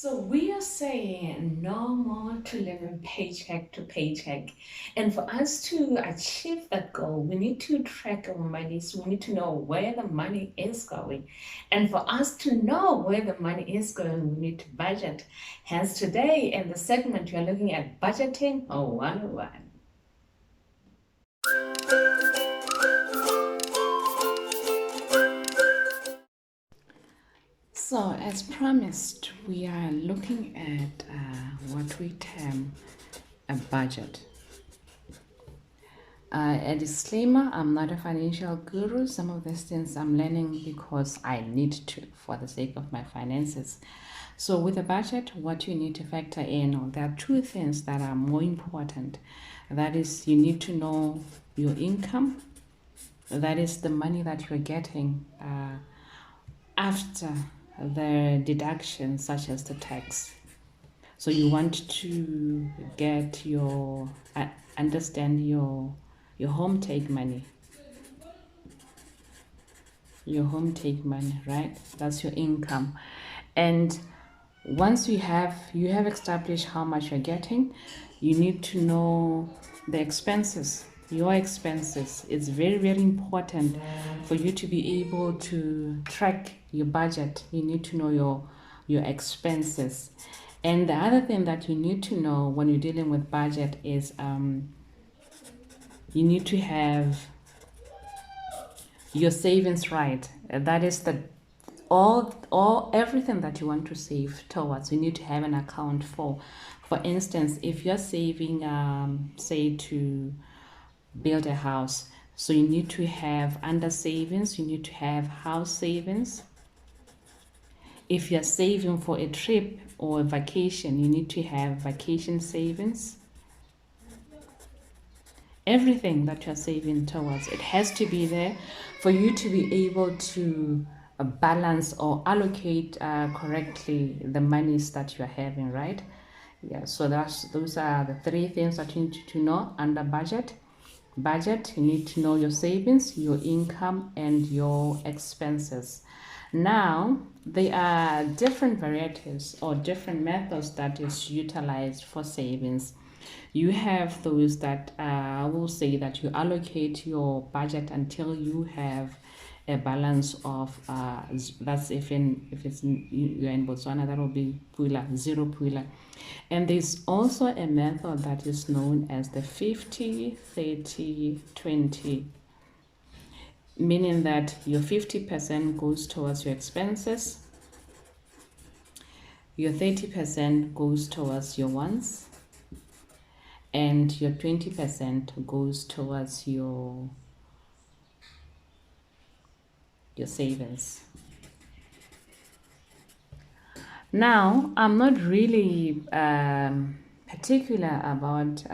So we are saying no more to living paycheck to paycheck. And for us to achieve that goal, we need to track our money. So we need to know where the money is going. And for us to know where the money is going, we need to budget. Hence today in the segment, you're looking at budgeting 101. So, as promised, we are looking at what we term a budget. A disclaimer, I'm not a financial guru. Some of these things I'm learning because I need to for the sake of my finances. So with a budget, what you need to factor in, there are two things that are more important. That is, you need to know your income. That is the money that you're getting after the deductions such as the tax. So you want to get your, understand your home take money. Your home take money, right? That's your income. And once you have established how much you're getting, you need to know the expenses, your expenses. It's very, very important for you to be able to track your budget. You need to know your expenses. And the other thing that you need to know when you're dealing with budget is you need to have your savings right. That is the all everything that you want to save towards, you need to have an account for. For instance, if you're saving say to build a house, so you need to have under savings, you need to have house savings. If you're saving for a trip or a vacation, you need to have vacation savings. Everything that you're saving towards, it has to be there for you to be able to balance or allocate correctly the monies that you're having, right? Yeah, so those are the three things that you need to know under budget. You need to know your savings, your income, and your expenses. Now, there are different varieties or different methods that is utilized for savings. You have those that will say that you allocate your budget until you have a balance of that's if you're in Botswana, that will be pula, zero pula. And there's also a method that is known as the 50-30-20, meaning that your 50% goes towards your expenses, your 30% goes towards your wants, and your 20% goes towards your savings. Now, I'm not really particular about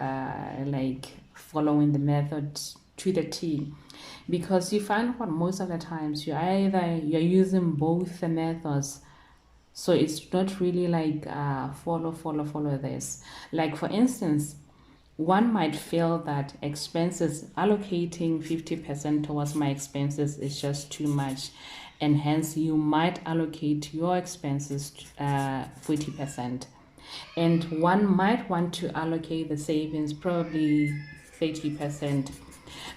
like following the method to the T, because you find what most of the times you're using both the methods, so it's not really like follow this. Like for instance, one might feel that expenses, allocating 50% towards my expenses is just too much, and hence you might allocate your expenses 40%. And one might want to allocate the savings probably 30%.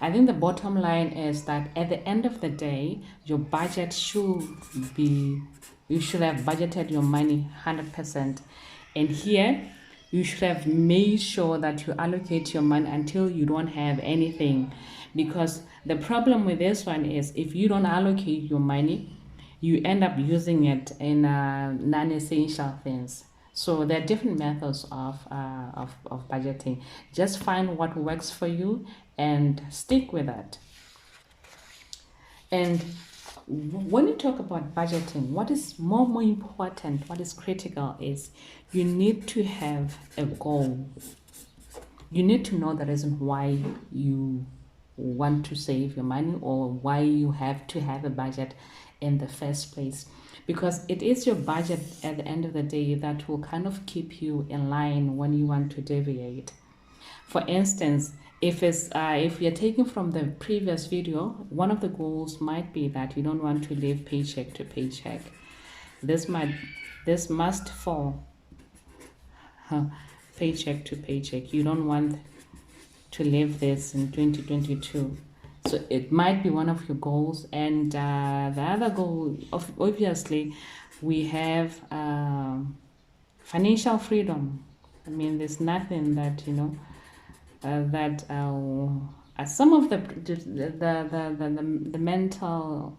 I think the bottom line is that at the end of the day, your budget should be, you should have budgeted your money 100%. And here, you should have made sure that you allocate your money until you don't have anything. Because the problem with this one is if you don't allocate your money, you end up using it in non-essential things. So there are different methods of budgeting. Just find what works for you and stick with it. And when you talk about budgeting, what is more important, what is critical is you need to have a goal. You need to know the reason why you want to save your money or why you have to have a budget in the first place, because it is your budget at the end of the day that will kind of keep you in line when you want to deviate. For instance, if you're taking from the previous video, one of the goals might be that you don't want to live paycheck to paycheck. This This must fall paycheck to paycheck. You don't want to live this in 2022. So it might be one of your goals. And the other goal, obviously, we have financial freedom. I mean, there's nothing that, that some of the mental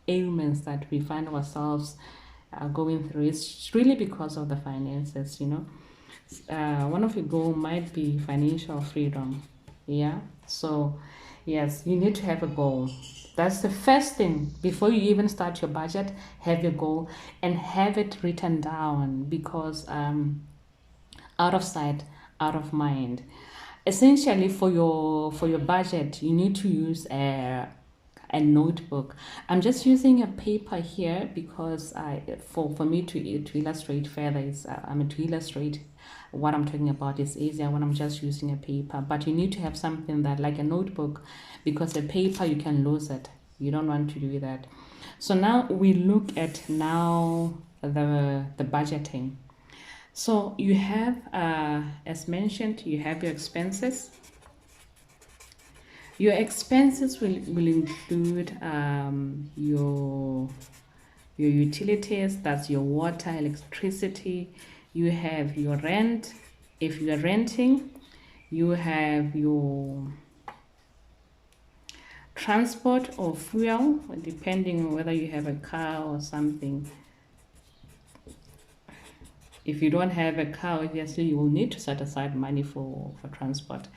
ailments that we find ourselves going through is really because of the finances. One of your goal might be financial freedom. Yeah. So yes, you need to have a goal. That's the first thing before you even start your budget. Have your goal and have it written down, because out of sight, out of mind. Essentially, for your budget, you need to use a notebook. I'm just using a paper here because for me to illustrate further, to illustrate what I'm talking about is easier when I'm just using a paper. But you need to have something that like a notebook, because a paper you can lose it. You don't want to do that. So now we look at the budgeting. So you have, as mentioned, you have your expenses. Your expenses will include your utilities, that's your water, electricity. You have your rent, if you are renting. You have your transport or fuel, depending on whether you have a car or something. If you don't have a car, obviously you will need to set aside money for transport.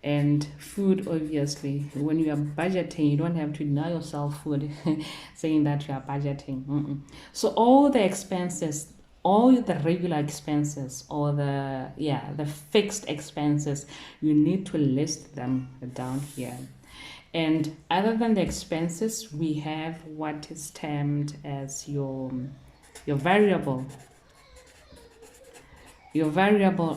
And food, obviously, when you are budgeting, you don't have to deny yourself food saying that you are budgeting. So all the expenses, all the regular expenses, or the fixed expenses, you need to list them down here. And other than the expenses, we have what is termed as your variable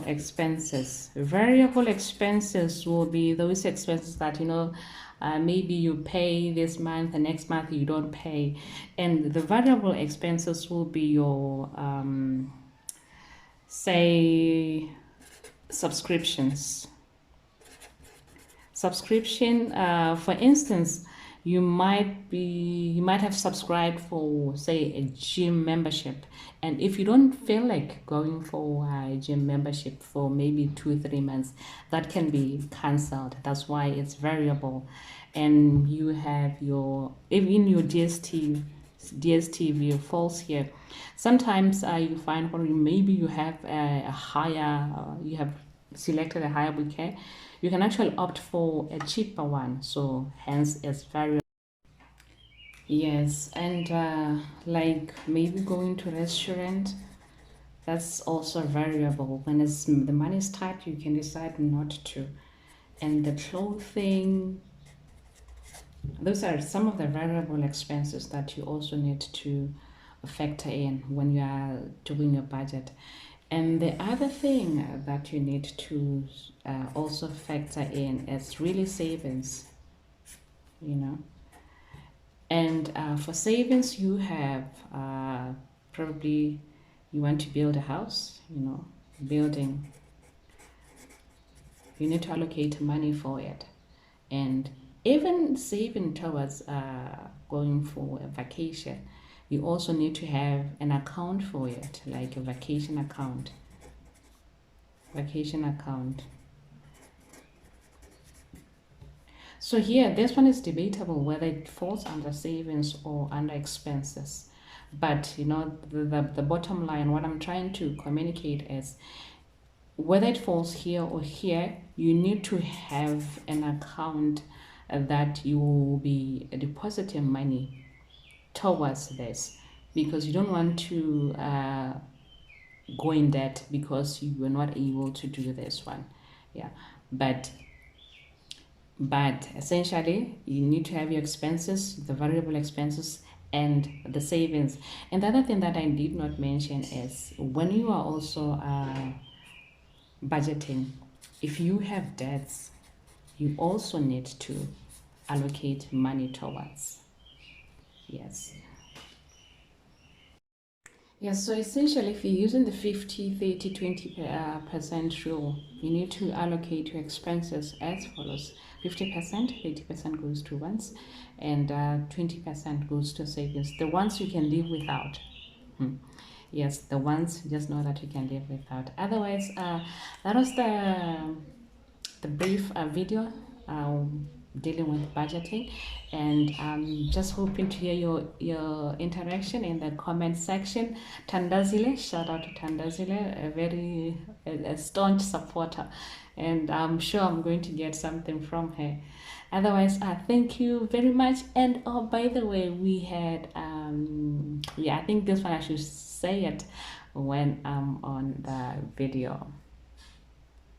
expenses. Variable expenses will be those expenses that maybe you pay this month, the next month you don't pay. And the variable expenses will be your say subscriptions. For instance, you might have subscribed for, say, a gym membership, and if you don't feel like going for a gym membership for maybe 2-3 months, that can be cancelled. That's why it's variable. And you have even your DSTV falls here. Sometimes you find maybe you have a higher you have selected a higher bouquet, you can actually opt for a cheaper one. So hence it's variable. Yes, and like maybe going to restaurant, that's also variable. When the money is tight, you can decide not to. And the clothing, those are some of the variable expenses that you also need to factor in when you are doing your budget. And the other thing that you need to also factor in is really savings, you know. And for savings, you have probably you want to build a house, building. You need to allocate money for it. And even saving towards going for a vacation, you also need to have an account for it, like a vacation account. So here, this one is debatable whether it falls under savings or under expenses. But the bottom line, what I'm trying to communicate is whether it falls here or here, you need to have an account that you will be depositing money towards this, because you don't want to go in debt because you were not able to do this one. Yeah, but essentially you need to have your expenses, the variable expenses, and the savings. And the other thing that I did not mention is when you are also budgeting, if you have debts, you also need to allocate money towards. Yes. Yes, so essentially, if you're using the 50, 30, 20% rule, you need to allocate your expenses as follows: 50%, 30% goes to wants, and 20% goes to savings. The ones you can live without. Hmm. Yes, the ones just know that you can live without. Otherwise, that was the brief video dealing with budgeting, and I'm just hoping to hear your interaction in the comment section. Tandazile, shout out to Tandazile, a very a staunch supporter, and I'm sure I'm going to get something from her. Otherwise, thank you very much. And oh, by the way, we had yeah, I think this one I should say it when I'm on the video.